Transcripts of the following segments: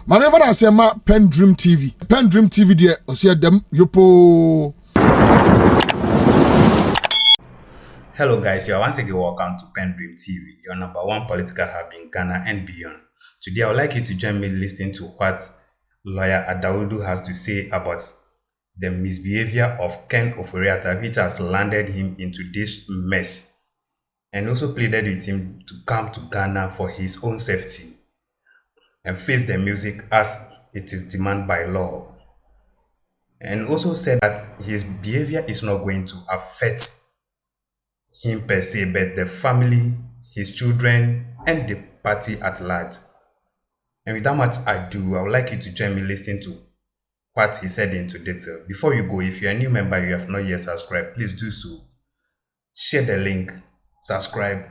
Manever I say ma PENDREAM TV. PENDREAM TV there, I see them yopo. Hello guys, you are once again welcome to PENDREAM TV, your number one political hub in Ghana and beyond. Today I would like you to join me listening to what lawyer Adaudu has to say about the misbehavior of Ken Ofori-Atta, which has landed him into this mess, and also pleaded with him to come to Ghana for his own safety and face the music as it is demanded by law, and also said that his behavior is not going to affect him per se, but the family, his children, and the party at large. And without much ado, I would like you to join me listening to what he said into detail. Before you go, if you're a new member, you have not yet subscribed, please do so. Share the link, subscribe,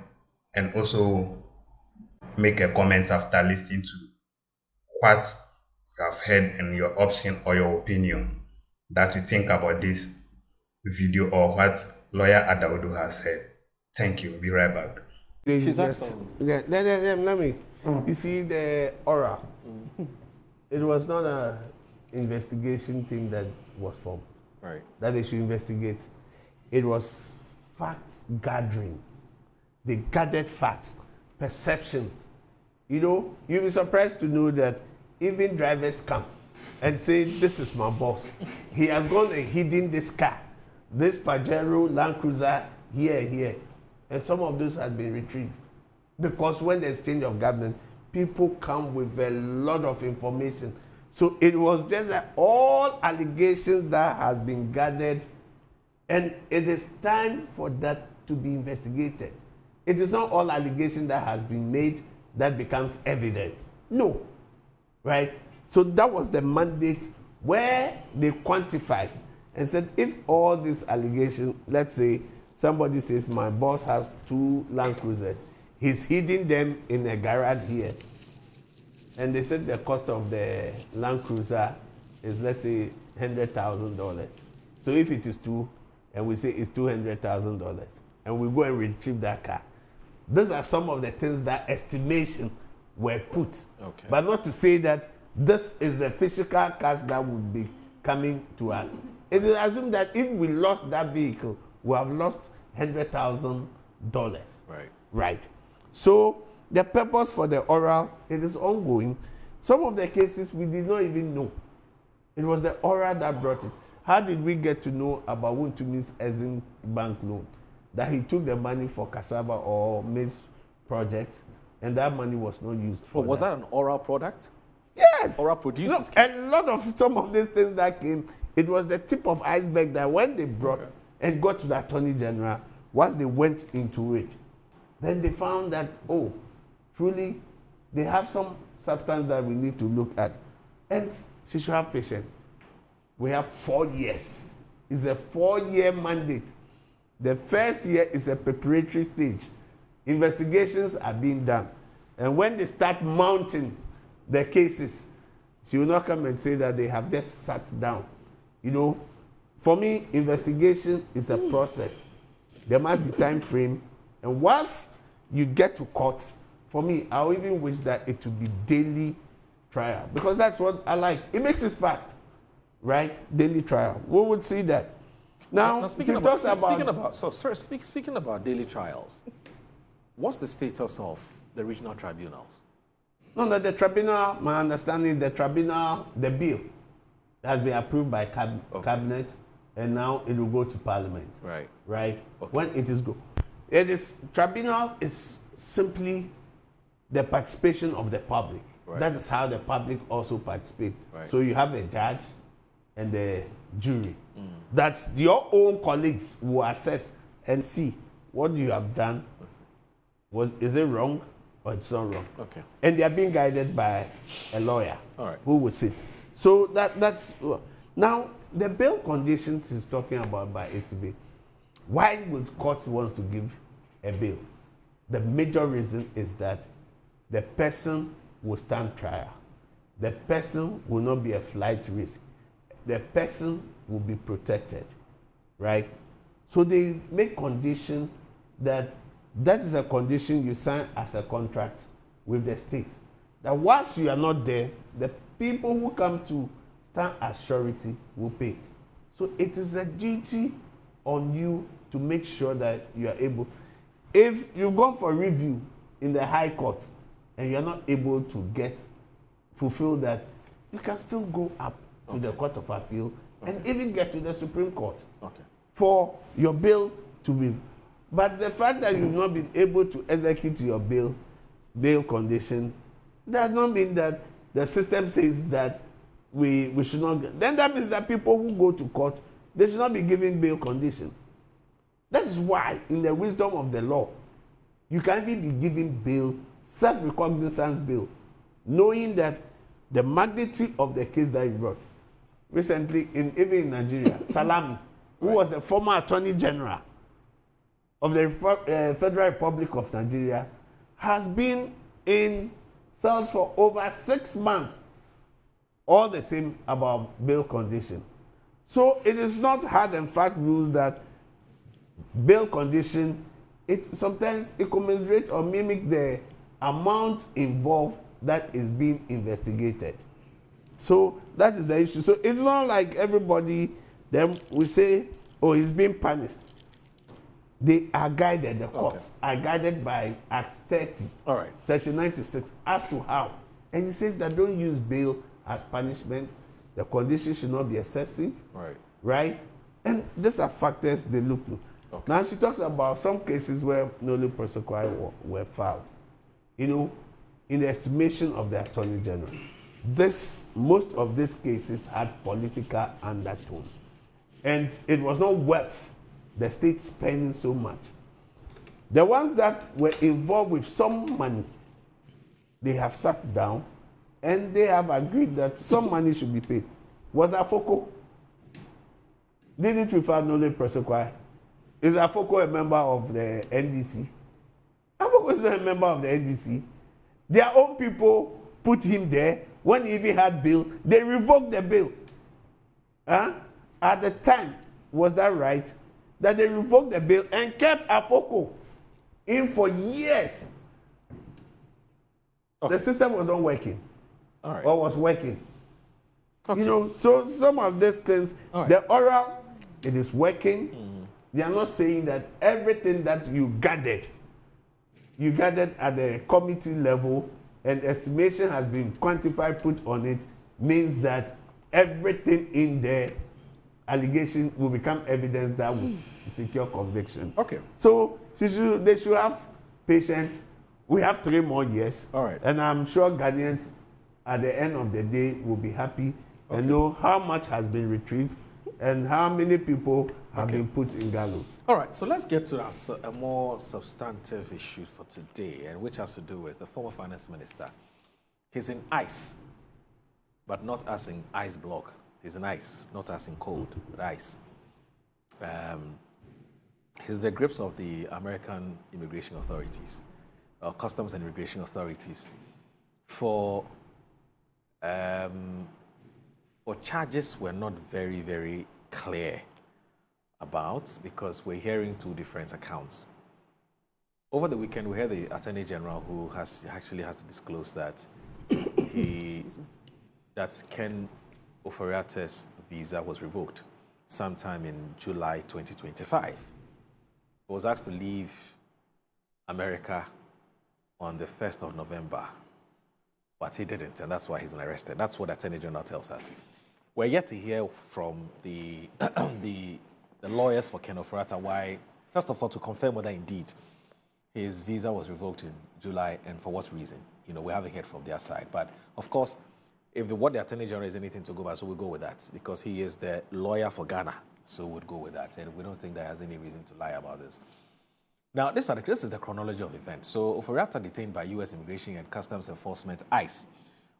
and also make a comment after listening to what you have heard and your option or your opinion that you think about this video or what lawyer Adaudu has said. Thank you. Be right back. Let me. You see the aura. It was not a investigation thing that was formed. Right. That they should investigate. It was facts gathering. They gathered facts, perceptions. You know, you'll be surprised to know that even drivers come and say, "This is my boss. He has gone and hidden this car, this Pajero Land Cruiser here, and some of those has been retrieved." Because when there's change of government, people come with a lot of information. So it was just that all allegations that has been gathered, and it is time for that to be investigated. It is not all allegation that has been made that becomes evidence. No, right? So that was the mandate where they quantified and said, if all these allegations, let's say somebody says my boss has 2 Land Cruisers, he's hiding them in a garage here, and they said the cost of the Land Cruiser is, let's say, $100,000. So if it is 2, and we say it's $200,000, and we go and retrieve that car, those are some of the things that estimation were put. Okay. But not to say that this is the physical cost that would be coming to us. It is assumed that if we lost that vehicle, we have lost $100,000. Right. Right. So the purpose for the oral, it is ongoing. Some of the cases we did not even know. It was the oral that brought it. How did we get to know about Wuntumi's Exim Bank loan? That he took the money for cassava or maize project, and that money was not used for. But was that an oral product? Yes. Oral produced this A case? lot of some of these things that came, it was the tip of iceberg that when they brought and got to the Attorney General, once they went into it, then they found that, oh, truly, they have some substance that we need to look at. And she should have patience. We have 4 years. It's a 4-year mandate. The first year is a preparatory stage. Investigations are being done. And when they start mounting the cases, she will not come and say that they have just sat down. You know, for me, investigation is a process. There must be time frame. And once you get to court, for me, I even wish that it would be daily trial. Because that's what I like. It makes it fast, right? Daily trial. We would see that. Now speaking about daily trials, what's the status of the regional tribunals? No, the tribunal, my understanding, the tribunal, the bill has been approved by cabinet, and now it will go to parliament. Right. Right. Okay. When it is go, it is tribunal is simply the participation of the public. Right. That is how the public also participate. Right. So you have a judge and the jury. That your own colleagues will assess and see what you have done. Is it wrong or it's not wrong? Okay. And they are being guided by a lawyer. All right. Who will sit. So that's now the bail conditions is talking about by ACB. Why would court wants to give a bail? The major reason is that the person will stand trial. The person will not be a flight risk. The person will be protected, right? So they make condition that is a condition you sign as a contract with the state. that once you are not there, the people who come to stand as surety will pay. So it is a duty on you to make sure that you are able. If you've gone for review in the High Court and you are not able to fulfill that, you can still go up to the Court of Appeal and even get to the Supreme Court for your bail to be. But the fact that you've not been able to execute your bail condition does not mean that the system says that we should not get. Then that means that people who go to court, they should not be given bail conditions. That is why, in the wisdom of the law, you can even be given bail, self-recognizance bail, knowing that the magnitude of the case that you brought. Recently, even in Nigeria, Salami, who was a former Attorney General of the Federal Republic of Nigeria, has been in cells for over 6 months, all the same about bail condition. So it is not hard and fast rules that bail condition, sometimes it commiserate or mimic the amount involved that is being investigated. So that is the issue. So it's not like everybody, then we say, oh, he's being punished. They are guided, the courts are guided by Act 30, Section 96, as to how. And he says that don't use bail as punishment. The condition should not be excessive. Right? And these are factors they look to. Now she talks about some cases where nolle prosequi were filed. You know, in the estimation of the Attorney General, most of these cases had political undertone. And it was not worth the state spending so much. The ones that were involved with some money, they have sat down and they have agreed that some money should be paid. Was Afoko? Didn't we file nolle prosequi? Is Afoko a member of the NDC? Afoko is not a member of the NDC. Their own people put him there. When he even had bail, they revoked the bail. At the time, was that right? That they revoked the bail and kept Afoko in for years. The system was not working. Or was working. You know, so some of these things, the oral, it is working. They are not saying that everything that you gathered at the committee level and estimation has been quantified, put on it, means that everything in the allegation will become evidence that will secure conviction. So they should have patience. We have 3 more years. And I'm sure Ghanaians at the end of the day will be happy and know how much has been retrieved and how many people have been put in gallows. All right, so let's get to a more substantive issue for today, and which has to do with the former finance minister. He's in ICE, but not as in ice block. He's in ICE, not as in cold, but ICE. He's the grips of the American immigration authorities, customs and immigration authorities, for charges we're not very, very clear about, because we're hearing 2 different accounts. Over the weekend, we heard the Attorney General who actually has to disclose that that Ken Ofori-Atta's visa was revoked sometime in July 2025. He was asked to leave America on the 1st of November, but he didn't, and that's why he's been arrested. That's what the Attorney General tells us. We're yet to hear from the lawyers for Ken Ofori-Atta why, first of all, to confirm whether indeed his visa was revoked in July and for what reason. You know, we haven't heard from their side. But of course, if what the Attorney General is anything to go by, so we'll go with that, because he is the lawyer for Ghana. So we'll go with that. And we don't think there has any reason to lie about this. Now, this is the chronology of events. So Ofori-Atta detained by U.S. Immigration and Customs Enforcement, ICE,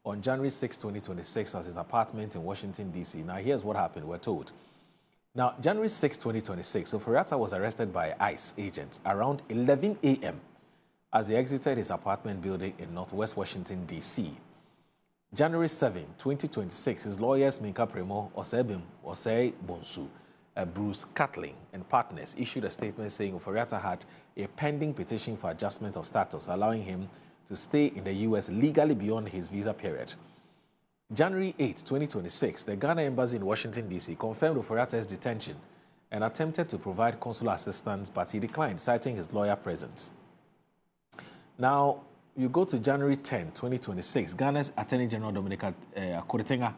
on January 6, 2026 at his apartment in Washington, D.C. Now, here's what happened, we're told. Now, January 6, 2026, Ofori-Atta was arrested by ICE agents around 11 a.m. as he exited his apartment building in Northwest Washington, D.C. January 7, 2026, his lawyers, Minka Premo, Osei Bonsu, Bruce Catling, and partners issued a statement saying Ofori-Atta had a pending petition for adjustment of status, allowing him to stay in the U.S. legally beyond his visa period. January 8, 2026, the Ghana Embassy in Washington, D.C. confirmed Ofori-Atta's detention and attempted to provide consular assistance, but he declined, citing his lawyer presence. Now, you go to January 10, 2026, Ghana's Attorney General Dominica Koretenga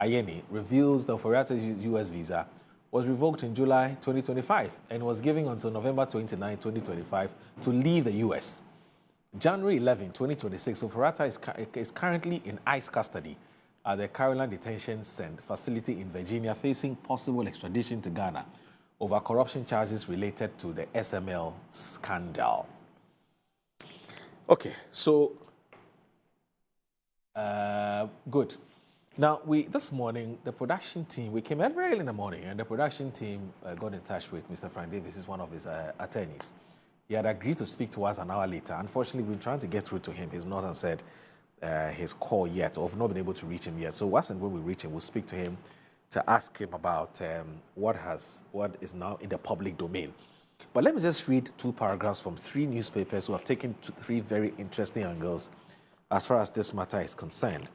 Ayeni reveals the Ofori-Atta's U.S. visa was revoked in July 2025 and was given until November 29, 2025 to leave the U.S. January 11, 2026, Ofori-Atta is currently in ICE custody at the Caroline Detention Facility in Virginia, facing possible extradition to Ghana over corruption charges related to the SML scandal. Okay, so good. Now, this morning, the production team, we came out very early in the morning, and the production team got in touch with Mr. Frank Davis, who's one of his attorneys. He had agreed to speak to us an hour later. Unfortunately, we've been trying to get through to him. He's not answered his call yet, or have not been able to reach him yet. So once and when we reach him, we'll speak to him to ask him about what is now in the public domain. But let me just read 2 paragraphs from 3 newspapers who have taken 3 very interesting angles as far as this matter is concerned.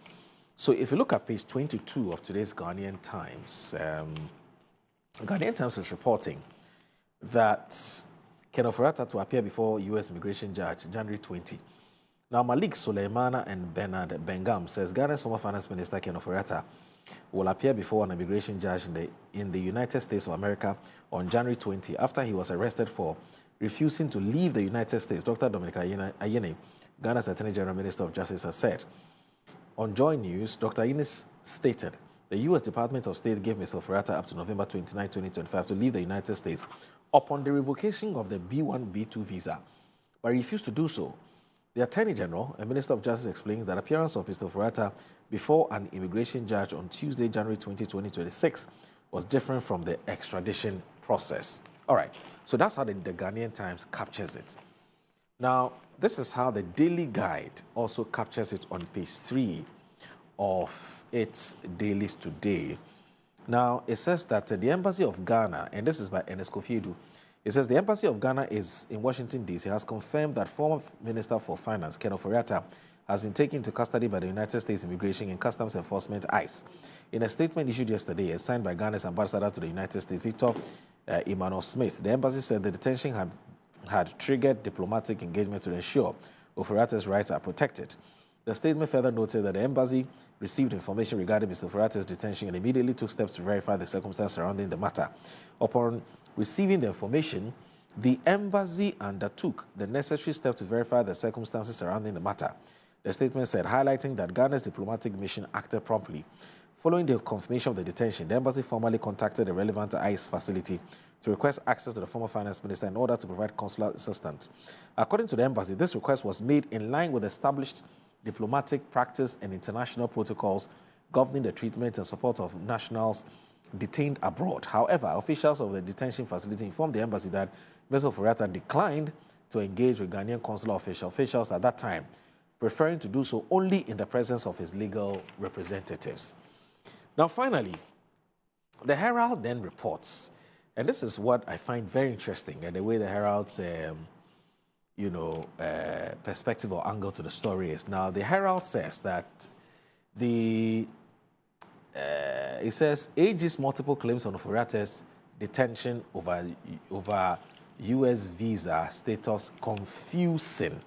So if you look at page 22 of today's Ghanaian Times, Ghanaian Times is reporting that Ken Ofori-Atta to appear before U.S. immigration judge January 20. Now, Malik Suleimana and Bernard Bengam says Ghana's former finance minister Ken Ofori-Atta will appear before an immigration judge in the United States of America on January 20 after he was arrested for refusing to leave the United States. Dr. Dominica Ayeni, Ghana's Attorney General Minister of Justice, has said. On Joy News, Dr. Ayeni stated the U.S. Department of State gave Mr. Ofori-Atta up to November 29, 2025 to leave the United States upon the revocation of the B1, B2 visa, but refused to do so. The Attorney General and Minister of Justice explained that appearance of Mr. Ofori-Atta before an immigration judge on Tuesday, January 20, 2026 was different from the extradition process. All right, so that's how the Ghanaian Times captures it. Now, this is how the Daily Guide also captures it on page 3 of its dailies today. Now, it says that the Embassy of Ghana, and this is by Ernest Kofi-Edu, it says the Embassy of Ghana is in Washington, D.C. has confirmed that former Minister for Finance, Ken Ofori-Atta, has been taken into custody by the United States Immigration and Customs Enforcement, ICE. In a statement issued yesterday and signed by Ghana's ambassador to the United States, Victor Emmanuel Smith, the embassy said the detention had triggered diplomatic engagement to ensure Ofori-Atta's rights are protected. The statement further noted that the embassy received information regarding Mr. Ofori-Atta's detention and immediately took steps to verify the circumstances surrounding the matter. Upon receiving the information, the embassy undertook the necessary steps to verify the circumstances surrounding the matter. The statement said, highlighting that Ghana's diplomatic mission acted promptly. Following the confirmation of the detention, the embassy formally contacted the relevant ICE facility to request access to the former finance minister in order to provide consular assistance. According to the embassy, this request was made in line with established diplomatic practice and international protocols governing the treatment and support of nationals detained abroad. However, officials of the detention facility informed the embassy that Mr. Ofori-Atta declined to engage with Ghanaian consular officials at that time, preferring to do so only in the presence of his legal representatives. Now, finally, the Herald then reports, and this is what I find very interesting, and the way the Herald's perspective or angle to the story is. Now, the Herald says that it says AG's multiple claims on Ofori-Atta's detention over U.S. visa status confusing.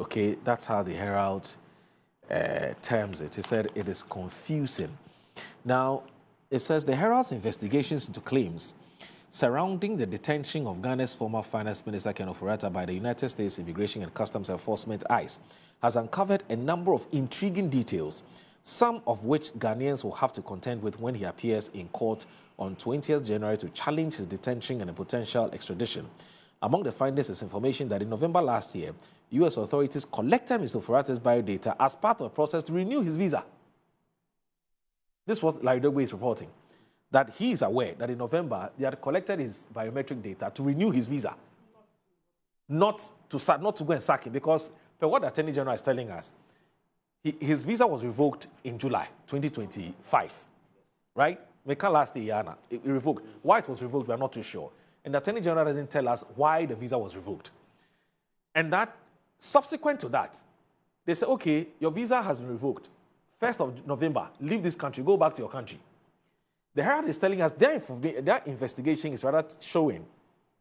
Okay, that's how the Herald terms it. He said it is confusing. Now, it says the Herald's investigations into claims surrounding the detention of Ghana's former finance minister Ken Ofori-Atta by the United States Immigration and Customs Enforcement, ICE, has uncovered a number of intriguing details, some of which Ghanaians will have to contend with when he appears in court on 20th January to challenge his detention and a potential extradition. Among the findings is information that in November last year, U.S. authorities collected Mr. Ofori-Atta's biodata as part of a process to renew his visa. This was Larry Dogbe is reporting, that he is aware that in November, they had collected his biometric data to renew his visa. Not to go and sack him, because per what the Attorney General is telling us, his visa was revoked in July 2025, right? Meka last year, it revoked. Why it was revoked, we are not too sure. And the Attorney General doesn't tell us why the visa was revoked. And that Subsequent to that, they say, okay, your visa has been revoked. 1st of November, leave this country, go back to your country. The Herald is telling us their investigation is rather showing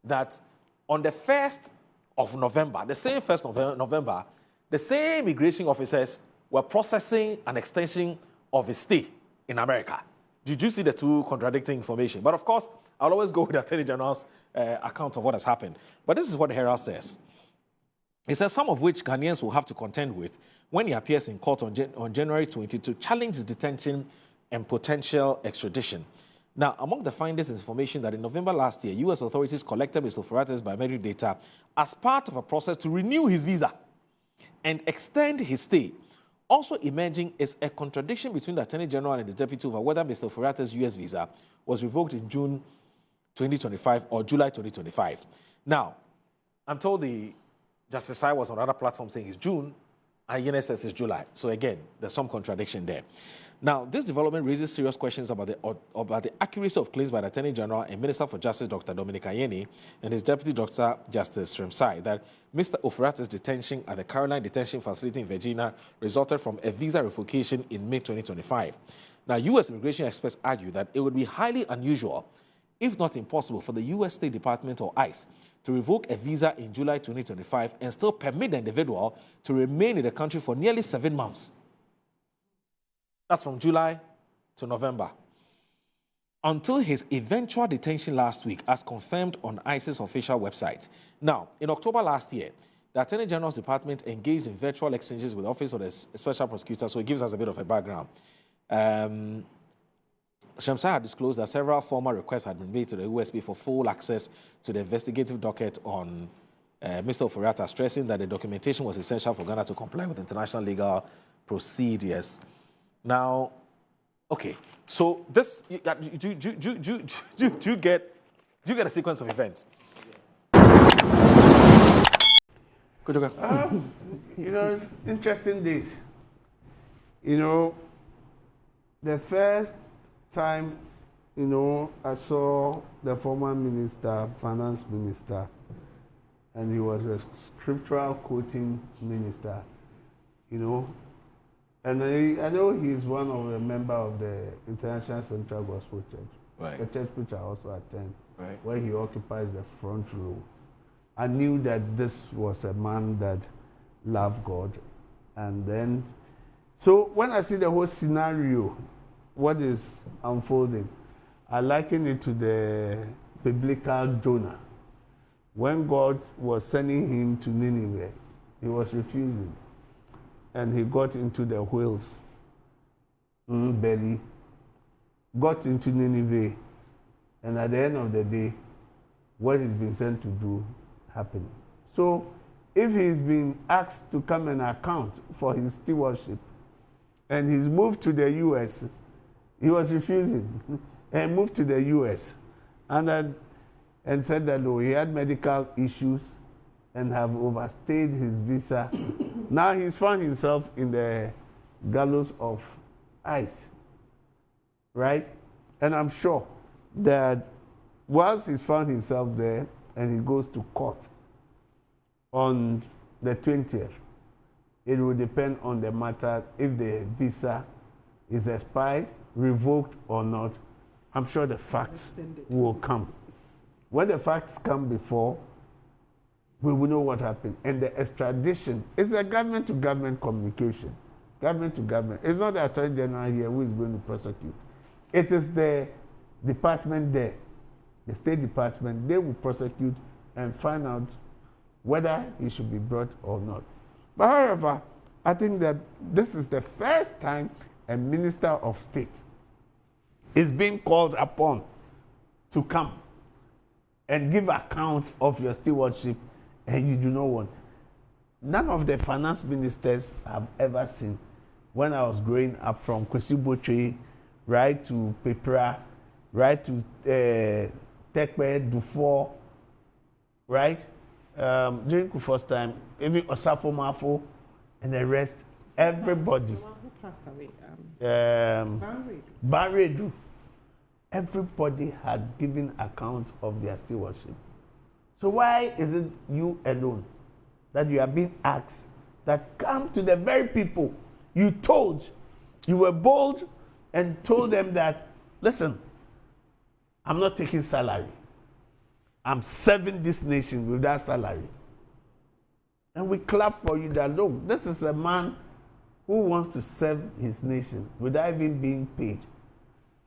that on the 1st of November, the same 1st of November, the same immigration officers were processing an extension of his stay in America. Did you see the two contradicting information? But of course, I'll always go with the Attorney General's account of what has happened. But this is what the Herald says. It says some of which Ghanaians will have to contend with when he appears in court on January 20 to challenge his detention and potential extradition. Now, among the findings is information that in November last year, U.S. authorities collected Mr. Ofori-Atta's biometric data as part of a process to renew his visa and extend his stay. Also emerging is a contradiction between the Attorney General and the Deputy over whether Mr. Ofori-Atta's U.S. visa was revoked in June 2025 or July 2025. Now, I'm told the Justice I was on another platform saying it's June, and Yene says it's July. So again, there's some contradiction there. Now, this development raises serious questions about the accuracy of claims by the Attorney General and Minister for Justice, Dr. Dominic Ayeni, and his Deputy Dr. Justice Shremsai, that Mr. Ofori-Atta's detention at the Caroline Detention Facility in Virginia resulted from a visa revocation in May 2025. Now, U.S. immigration experts argue that it would be highly unusual, if not impossible, for the U.S. State Department or ICE to revoke a visa in July 2025 and still permit the individual to remain in the country for nearly 7 months. That's from July to November. Until his eventual detention last week, as confirmed on ICE's official website. Now, in October last year, the Attorney General's Department engaged in virtual exchanges with the Office of the Special Prosecutor, so it gives us a bit of a background. Shremsai had disclosed that several formal requests had been made to the USP for full access to the investigative docket on Mr. Ofori-Atta, stressing that the documentation was essential for Ghana to comply with international legal procedures. Now, okay, so this, do you get a sequence of events? It's interesting days. The first time, I saw the former minister, finance minister, and he was a scriptural quoting minister, and I know he's one of the members of the International Central Gospel Church, right. The church which I also attend, right. Where he occupies the front row. I knew that this was a man that loved God, and then, so when I see the whole scenario, what is unfolding, I liken it to the biblical Jonah. When God was sending him to Nineveh, he was refusing. And he got into the whale's belly, got into Nineveh, and at the end of the day, what he's been sent to do happened. So if he's been asked to come and account for his stewardship, and he's moved to the U.S., he was refusing, and moved to the U.S., and said that he had medical issues and have overstayed his visa. Now he's found himself in the gallows of ICE, right? And I'm sure that once he's found himself there and he goes to court on the 20th, it will depend on the matter if the visa is expired, revoked or not. I'm sure the facts will come. When the facts come before, we will know what happened. And the extradition is a government-to-government communication. Government to government. It's not the Attorney General here who is going to prosecute. It is the department there, the State Department. They will prosecute and find out whether he should be brought or not. But however, I think that this is the first time a Minister of State is being called upon to come and give account of your stewardship, and you do not want. None of the finance ministers I've ever seen, when I was growing up, from Kwesi Botwe, right to Pepra, right to Tekpe, Dufour, right? During Kufuor's time, even Osafo Mafo and the rest, everybody. The one who passed away. Barredu. Everybody had given account of their stewardship. So why is it you alone that you are being asked that come to the very people you told. You were bold and told them that, listen, I'm not taking salary. I'm serving this nation with that salary. And we clap for you that, look, this is a man who wants to serve his nation without even being paid.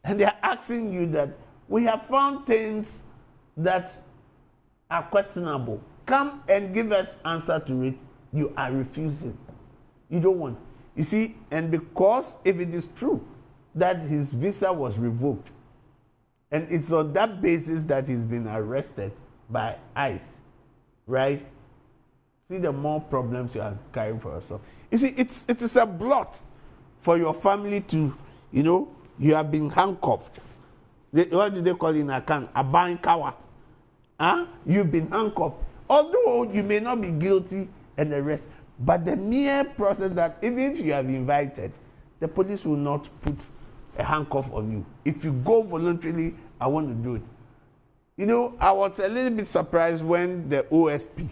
And they're asking you that we have found things that are questionable. Come and give us answer to it. You are refusing. You don't want. You see, and because if it is true that his visa was revoked, and it's on that basis that he's been arrested by ICE, right? See the more problems you are carrying for yourself. You see, it is a blot for your family to, you have been handcuffed. What do they call it in Akan? A bankawa. You've been handcuffed. Although you may not be guilty and the rest, but the mere process that even if you have invited, the police will not put a handcuff on you. If you go voluntarily, I want to do it. I was a little bit surprised when the OSP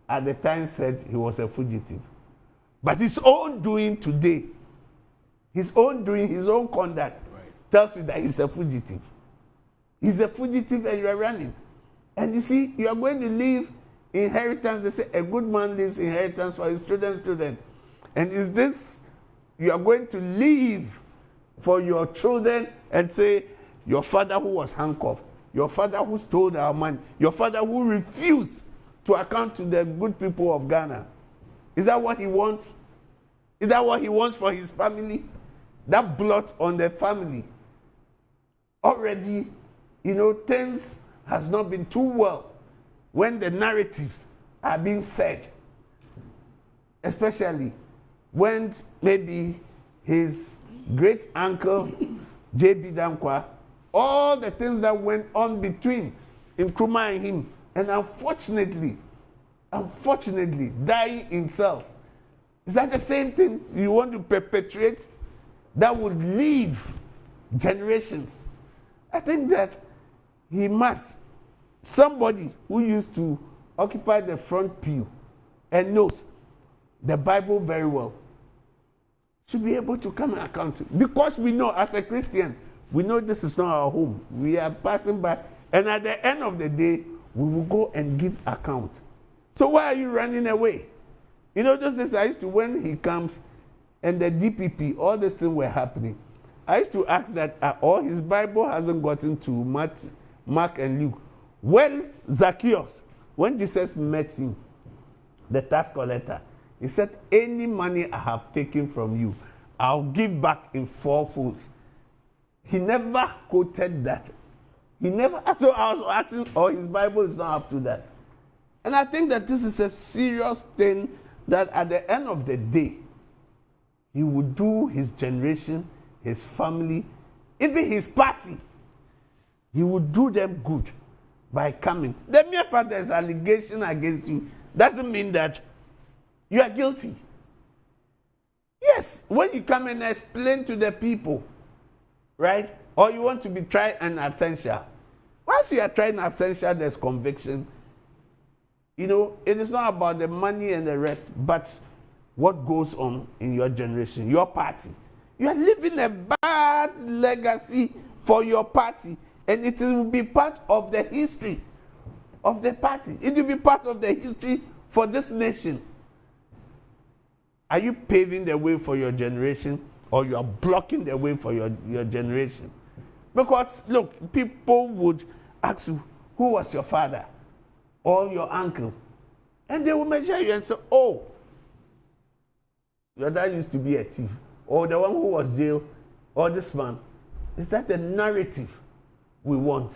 at the time said he was a fugitive. But his own doing today, his own conduct, tells you that he's a fugitive. He's a fugitive and you are running. And you see, you are going to leave inheritance. They say a good man leaves inheritance for his children. And is this, you are going to leave for your children and say, your father who was handcuffed, your father who stole our money, your father who refused to account to the good people of Ghana. Is that what he wants? Is that what he wants for his family? That blot on the family. Already, things has not been too well when the narratives are being said. Especially when maybe his great uncle, J.B. Dankwah, all the things that went on between Nkrumah and him, and unfortunately, dying himself. Is that the same thing you want to perpetuate that would leave generations? I think that he must, somebody who used to occupy the front pew and knows the Bible very well, should be able to come and account. Because we know, as a Christian, we know this is not our home. We are passing by, and at the end of the day, we will go and give account. So why are you running away? Just this, I used to, when he comes and the DPP, all these things were happening, I used to ask that, his Bible hasn't gotten to Mark and Luke. Well, Zacchaeus, when Jesus met him, the tax collector, he said, any money I have taken from you, I'll give back in fourfold. He never quoted that. He never, so I was asking, his Bible is not up to that. And I think that this is a serious thing that at the end of the day, he would do his generation, his family, even his party, he would do them good by coming. The mere fact there's allegation against you doesn't mean that you are guilty. Yes, when you come and explain to the people, right? Or you want to be tried in absentia. Once you are tried in absentia, there's conviction. It is not about the money and the rest, but what goes on in your generation, your party. You are leaving a bad legacy for your party, and it will be part of the history of the party. It will be part of the history for this nation. Are you paving the way for your generation, or you are blocking the way for your generation? Because, look, people would ask you, who was your father or your uncle? And they will measure you and say, oh, your dad used to be a thief, or the one who was jailed, or this man. Is that the narrative we want?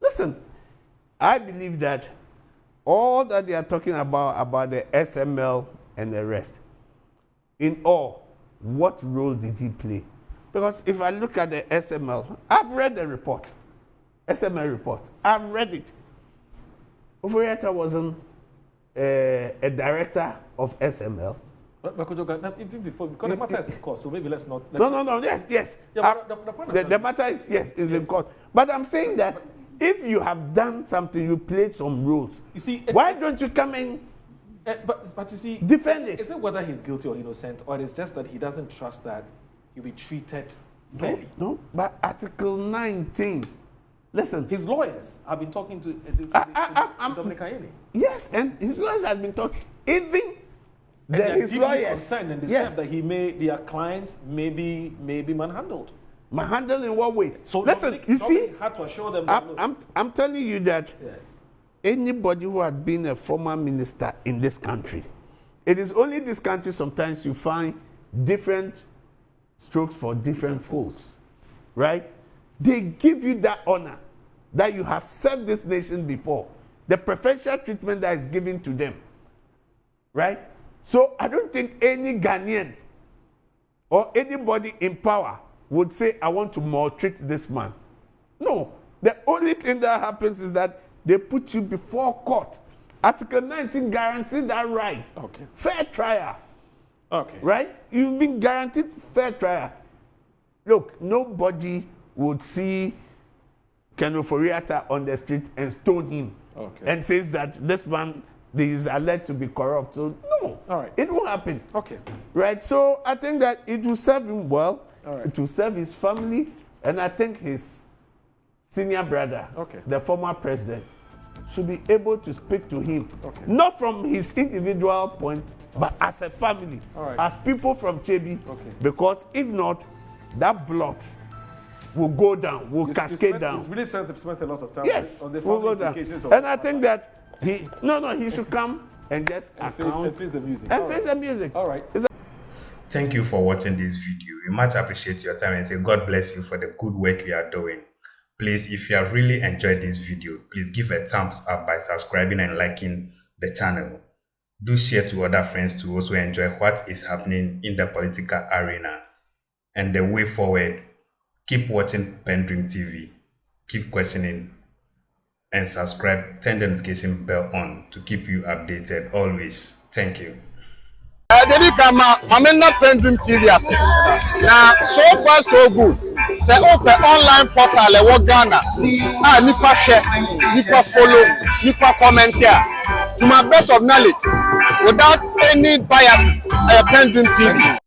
Listen, I believe that all that they are talking about the SML and the rest, in all, what role did he play? Because if I look at the SML, I've read the report, SML report. I've read it. Ofori-Atta wasn't a director of SML. But even before, because the matter is in court, so maybe let's not. No, yes. Yeah, the matter is, yes, in court. But I'm saying that if you have done something, you played some roles. You see, why don't you come in But you see, defend it. Is it whether he's guilty or innocent, or it's just that he doesn't trust that he'll be treated fairly? No, but Article 19. Listen, his lawyers have been talking to Dominic Ayeni. Yes, and his lawyers have been talking. Even his lawyers concerned and disturbed that their clients may be manhandled. Manhandled in what way? So listen, you see, had to assure them. I'm telling you that yes. Anybody who had been a former minister in this country, it is only this country sometimes you find different strokes for different folks, right? They give you that honor that you have served this nation before, the preferential treatment that is given to them, right? So I don't think any Ghanaian or anybody in power would say, I want to maltreat this man. No, the only thing that happens is that they put you before court. Article 19 guarantees that right. Okay. Fair trial. Okay. Right? You've been guaranteed fair trial. Look, nobody would see Ken Ofori-Atta on the street and stone him. Okay. And says that this man is alleged to be corrupt. So no, all right. It won't happen. Okay. Right? So I think that it will serve him well. All right. It will serve his family. And I think his senior brother, the former president, should be able to speak to him. Okay. Not from his individual point, but as a family, as people from Chebi. Okay. Because if not, that blood will go down, will cascade down. It's really spent a lot of time on the will go down. And I think that he should come and just face the music. And face the music. All right. Thank you for watching this video. We much appreciate your time and say God bless you for the good work you are doing. Please, if you have really enjoyed this video, please give a thumbs up by subscribing and liking the channel. Do share to other friends to also enjoy what is happening in the political arena. And the way forward, keep watching PENDREAM TV, keep questioning, and subscribe, turn the notification bell on to keep you updated always. Thank you. Dedi kama mamena PENDREAM TV ase. Na so far so good. Say open online portal e wo Ghana. Nipa share, nipa follow, nipa comment here. To my best of knowledge, without any biases, PENDREAM TV.